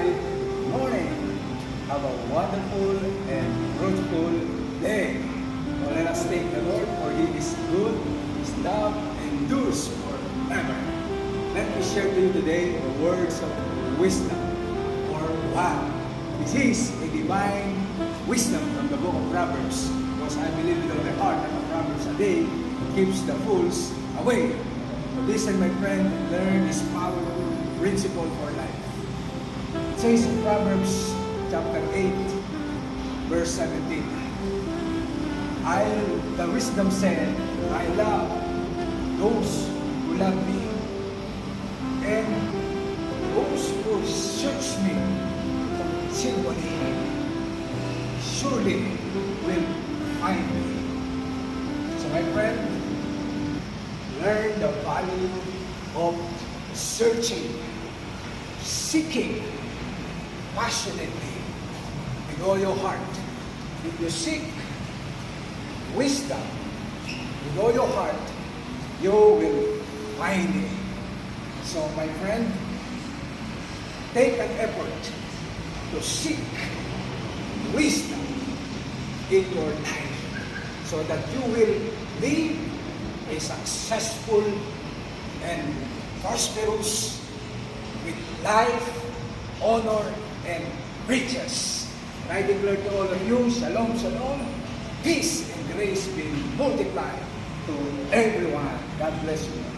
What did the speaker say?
Good morning. Have a wonderful and fruitful day. So let us thank the Lord for He is good, His love endures forever. Let me share to you today the words of wisdom. For wow, this is a divine wisdom from the book of Proverbs. Because I believe with all my heart that the Proverbs a day keeps the fools away. So listen, my friend, and learn this powerful principle for life. It says in Proverbs chapter 8, verse 17, the wisdom said, I love those who love me, and those who search me continually surely will find me. So my friend, learn the value of searching, seeking passionately with all your heart. If you seek wisdom with all your heart, you will find it. So my friend, take an effort to seek wisdom in your life so that you will live a successful and prosperous with life, honor, and riches. And I declare to all of you, shalom, shalom, peace and grace be multiplied to everyone. God bless you.